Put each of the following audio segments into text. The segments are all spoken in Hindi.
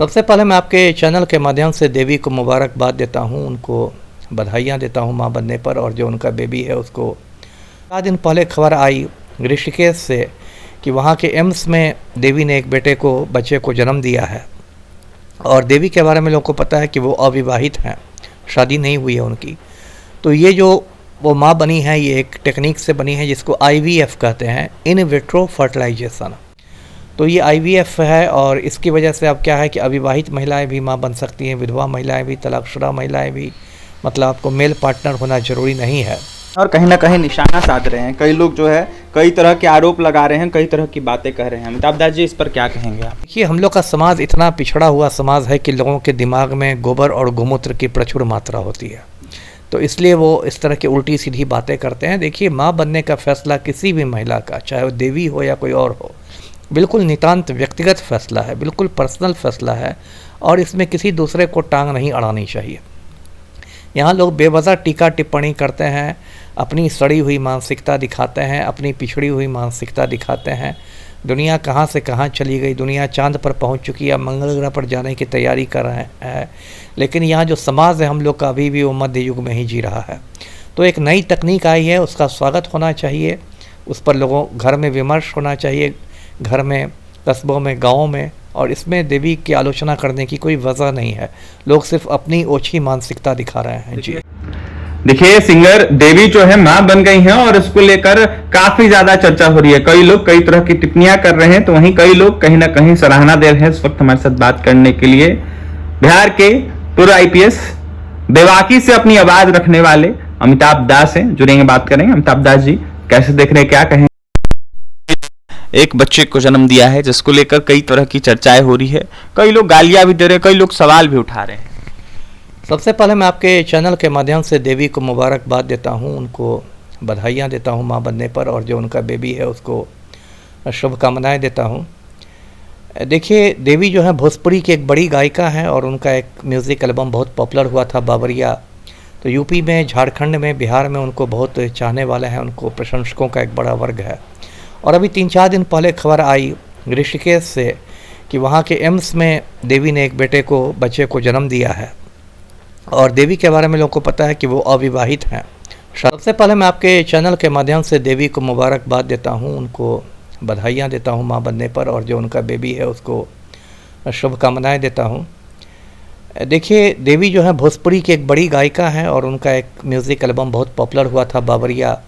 सबसे पहले मैं आपके चैनल के माध्यम से देवी को मुबारकबाद देता हूँ, उनको बधाइयाँ देता हूँ माँ बनने पर। और जो उनका बेबी है उसको 4 दिन पहले खबर आई ऋषिकेश से कि वहाँ के एम्स में देवी ने एक बच्चे को जन्म दिया है। और देवी के बारे में लोगों को पता है कि वो अविवाहित हैं, शादी नहीं हुई है उनकी। तो ये जो वो माँ बनी है ये एक टेक्निक से बनी है जिसको IVF कहते हैं, इन विट्रो फर्टिलाइजेशन। तो ये IVF है और इसकी वजह से अब क्या है कि अविवाहित महिलाएं भी माँ बन सकती हैं, विधवा महिलाएं भी, तलाकशुदा महिलाएं भी। मतलब आपको मेल पार्टनर होना ज़रूरी नहीं है। और कहीं ना कहीं निशाना साध रहे हैं कई लोग, जो है कई तरह के आरोप लगा रहे हैं, कई तरह की बातें कह रहे हैं। अमिताभ दास जी, इस पर क्या कहेंगे आप? देखिए, हम लोग का समाज इतना पिछड़ा हुआ समाज है कि लोगों के दिमाग में गोबर और गोमूत्र की प्रचुर मात्रा होती है, तो इसलिए वो इस तरह की उल्टी सीधी बातें करते हैं। देखिए, माँ बनने का फैसला किसी भी महिला का, चाहे वो देवी हो या कोई और हो, बिल्कुल नितांत व्यक्तिगत फैसला है, बिल्कुल पर्सनल फैसला है। और इसमें किसी दूसरे को टांग नहीं अड़ानी चाहिए। यहाँ लोग बेवजह टीका टिप्पणी करते हैं, अपनी सड़ी हुई मानसिकता दिखाते हैं, अपनी पिछड़ी हुई मानसिकता दिखाते हैं। दुनिया कहाँ से कहाँ चली गई, दुनिया चांद पर पहुँच चुकी है, मंगल ग्रह पर जाने की तैयारी कर रहे हैं। लेकिन यहाँ जो समाज है हम लोग का अभी भी वो मध्य युग में ही जी रहा है। तो एक नई तकनीक आई है, उसका स्वागत होना चाहिए, उस पर लोगों घर में विमर्श होना चाहिए, घर में, कस्बों में, गाँवों में। और इसमें देवी की आलोचना करने की कोई वजह नहीं है, लोग सिर्फ अपनी ओछी मानसिकता दिखा रहे हैं। जी देखिए, सिंगर देवी जो है मां बन गई हैं और इसको लेकर काफी ज्यादा चर्चा हो रही है। कई लोग कई तरह की टिप्पणियां कर रहे हैं, तो वहीं कई लोग कहीं ना कहीं सराहना दे रहे हैं। इस वक्त हमारे साथ बात करने के लिए बिहार के पूर्व IPS बेवाकी से अपनी आवाज रखने वाले अमिताभ दास हैं, जुड़ेंगे, बात करेंगे। अमिताभ दास जी, कैसे देख रहे हैं, क्या कहें? एक बच्चे को जन्म दिया है जिसको लेकर कई तरह की चर्चाएं हो रही है, कई लोग गालियां भी दे रहे हैं, कई लोग सवाल भी उठा रहे हैं। सबसे पहले मैं आपके चैनल के माध्यम से देवी को मुबारकबाद देता हूँ, उनको बधाइयाँ देता हूँ माँ बनने पर। और जो उनका बेबी है उसको शुभकामनाएँ देता हूँ। देखिए, देवी जो है भोजपुरी की एक बड़ी गायिका हैं और उनका एक म्यूज़िक एल्बम बहुत पॉपुलर हुआ था, बाबरिया। तो यूपी में, झारखंड में, बिहार में उनको बहुत चाहने वाले हैं, उनको प्रशंसकों का एक बड़ा वर्ग है। और अभी 3-4 दिन पहले खबर आई ऋषिकेश से कि वहाँ के एम्स में देवी ने एक बच्चे को जन्म दिया है। और देवी के बारे में लोगों को पता है कि वो अविवाहित हैं। सबसे पहले मैं आपके चैनल के माध्यम से देवी को मुबारकबाद देता हूँ, उनको बधाइयाँ देता हूँ माँ बनने पर। और जो उनका बेबी है उसको शुभकामनाएँ देता हूँ। देखिए, देवी जो है भोजपुरी की एक बड़ी गायिका हैं और उनका एक म्यूज़िक एल्बम बहुत पॉपुलर हुआ था, बाबरिया।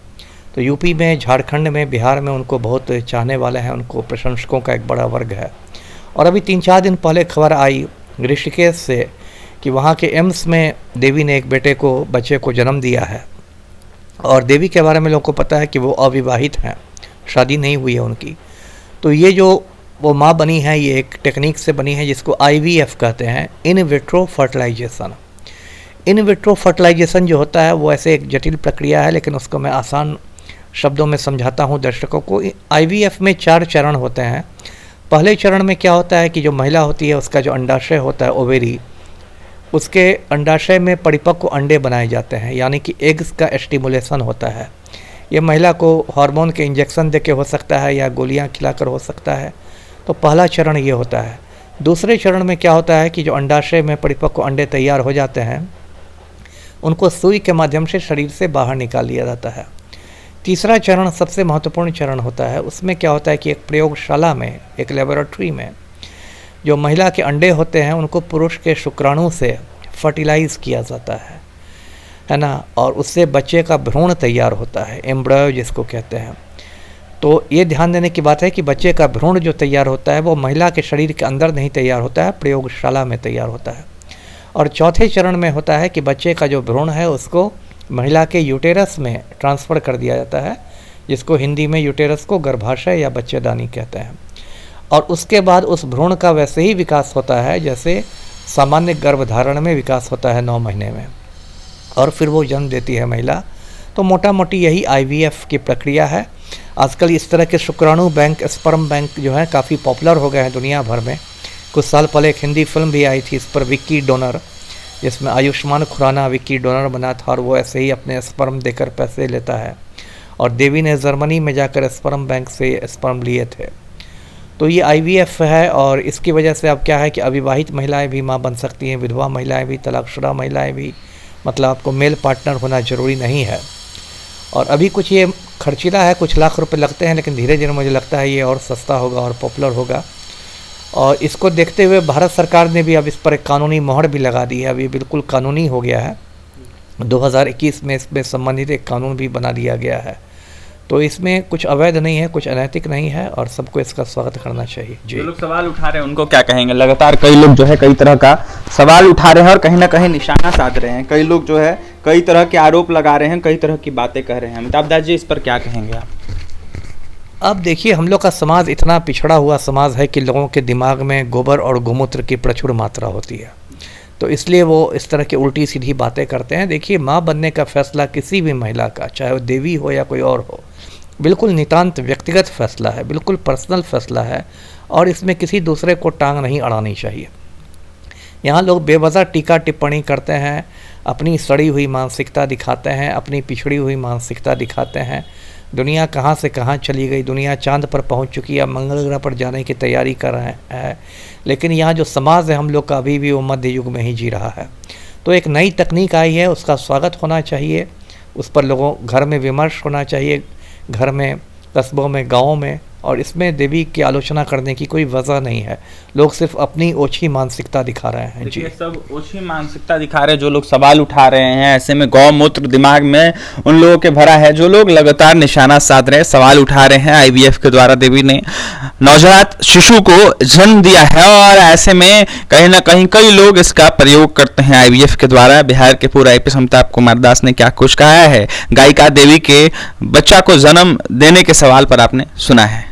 तो यूपी में, झारखंड में, बिहार में उनको बहुत चाहने वाले हैं, उनको प्रशंसकों का एक बड़ा वर्ग है। और अभी 3-4 दिन पहले खबर आई ऋषिकेश से कि वहाँ के एम्स में देवी ने एक बच्चे को जन्म दिया है। और देवी के बारे में लोगों को पता है कि वो अविवाहित हैं, शादी नहीं हुई है उनकी। तो ये जो वो माँ बनी है ये एक टेक्निक से बनी है जिसको IVF कहते हैं, in vitro fertilisation. In vitro fertilisation जो होता है वो ऐसे एक जटिल प्रक्रिया है, लेकिन उसको मैं आसान शब्दों में समझाता हूँ दर्शकों को। IVF में 4 चरण होते हैं। पहले चरण में क्या होता है कि जो महिला होती है उसका जो अंडाशय होता है, ओवेरी, उसके अंडाशय में परिपक्व अंडे बनाए जाते हैं, यानी कि एग्स का स्टिमुलेशन होता है। ये महिला को हार्मोन के इंजेक्शन देके हो सकता है या गोलियां खिलाकर हो सकता है। तो पहला चरण ये होता है। दूसरे चरण में क्या होता है कि जो अंडाशय में परिपक्व अंडे तैयार हो जाते हैं उनको सुई के माध्यम से शरीर से बाहर निकाल लिया जाता है। तीसरा चरण सबसे महत्वपूर्ण चरण होता है। उसमें क्या होता है कि एक प्रयोगशाला में, एक लेबोरेटरी में जो महिला के अंडे होते हैं उनको पुरुष के शुक्राणु से फर्टिलाइज किया जाता है ना। और उससे बच्चे का भ्रूण तैयार होता है, एम्ब्रॉयो जिसको कहते हैं। तो ये ध्यान देने की बात है कि बच्चे का भ्रूण जो तैयार होता है वो महिला के शरीर के अंदर नहीं तैयार होता है, प्रयोगशाला में तैयार होता है। और चौथे चरण में होता है कि बच्चे का जो भ्रूण है उसको महिला के यूटेरस में ट्रांसफ़र कर दिया जाता है, जिसको हिंदी में यूटेरस को गर्भाशय या बच्चेदानी कहते हैं। और उसके बाद उस भ्रूण का वैसे ही विकास होता है जैसे सामान्य गर्भधारण में विकास होता है 9 महीने में, और फिर वो जन्म देती है महिला। तो मोटा मोटी यही IVF की प्रक्रिया है। आजकल इस तरह के शुक्राणु बैंक, स्पर्म बैंक जो है काफ़ी पॉपुलर हो गए हैं दुनिया भर में। कुछ साल पहले एक हिंदी फिल्म भी आई थी इस पर, विक्की डोनर, जिसमें आयुष्मान खुराना विक्की डोनर बना था और वो ऐसे ही अपने स्पर्म देकर पैसे लेता है। और देवी ने जर्मनी में जाकर स्पर्म बैंक से स्पर्म लिए थे। तो ये IVF है, और इसकी वजह से अब क्या है कि अविवाहित महिलाएं भी माँ बन सकती हैं, विधवा महिलाएं भी, तलाकशुदा महिलाएं भी, मतलब आपको मेल पार्टनर होना ज़रूरी नहीं है। और अभी कुछ ये खर्चीला है, कुछ लाख रुपए लगते हैं, लेकिन धीरे धीरे मुझे लगता है ये और सस्ता होगा और पॉपुलर होगा। और इसको देखते हुए भारत सरकार ने भी अब इस पर एक कानूनी मोहर भी लगा दी है। अब ये बिल्कुल कानूनी हो गया है। 2021 में इसमें संबंधित एक कानून भी बना दिया गया है। तो इसमें कुछ अवैध नहीं है, कुछ अनैतिक नहीं है, और सबको इसका स्वागत करना चाहिए। जी, जो लोग सवाल उठा रहे हैं उनको क्या कहेंगे? लगातार कई लोग जो है कई तरह का सवाल उठा रहे हैं और कहीं ना कहीं निशाना साध रहे हैं। कई लोग जो है कई तरह के आरोप लगा रहे हैं, कई तरह की बातें कह रहे हैं। अमिताभ दास जी, इस पर क्या कहेंगे आप? अब देखिए, हम लोग का समाज इतना पिछड़ा हुआ समाज है कि लोगों के दिमाग में गोबर और गोमूत्र की प्रचुर मात्रा होती है, तो इसलिए वो इस तरह की उल्टी सीधी बातें करते हैं। देखिए, माँ बनने का फैसला किसी भी महिला का, चाहे वो देवी हो या कोई और हो, बिल्कुल नितांत व्यक्तिगत फैसला है, बिल्कुल पर्सनल फैसला है, और इसमें किसी दूसरे को टांग नहीं अड़ानी चाहिए। यहाँ लोग बेवजह टीका टिप्पणी करते हैं, अपनी सड़ी हुई मानसिकता दिखाते हैं, अपनी पिछड़ी हुई मानसिकता दिखाते हैं। दुनिया कहाँ से कहाँ चली गई, दुनिया चांद पर पहुँच चुकी है, मंगल ग्रह पर जाने की तैयारी कर रहे हैं, लेकिन यहाँ जो समाज है हम लोग का अभी भी वो मध्य युग में ही जी रहा है। तो एक नई तकनीक आई है, उसका स्वागत होना चाहिए, उस पर लोगों घर में विमर्श होना चाहिए, घर में, कस्बों में, गाँवों में, और इसमें देवी की आलोचना करने की कोई वजह नहीं है। लोग सिर्फ अपनी ओछी मानसिकता दिखा रहे हैं। जी, सब ओछी मानसिकता दिखा रहे हैं जो लोग सवाल उठा रहे हैं। ऐसे में गौमूत्र दिमाग में उन लोगों के भरा है जो लोग लगातार निशाना साध रहे हैं, सवाल उठा रहे हैं। IVF के द्वारा देवी ने नवजात शिशु को जन्म दिया है, और ऐसे में कहीं ना कहीं कई लोग इसका प्रयोग करते हैं IVF के द्वारा। बिहार के पूर्व IPS अमिताभ कुमार दास ने क्या कुछ कहा है गायिका देवी के बच्चा को जन्म देने के सवाल पर आपने सुना है।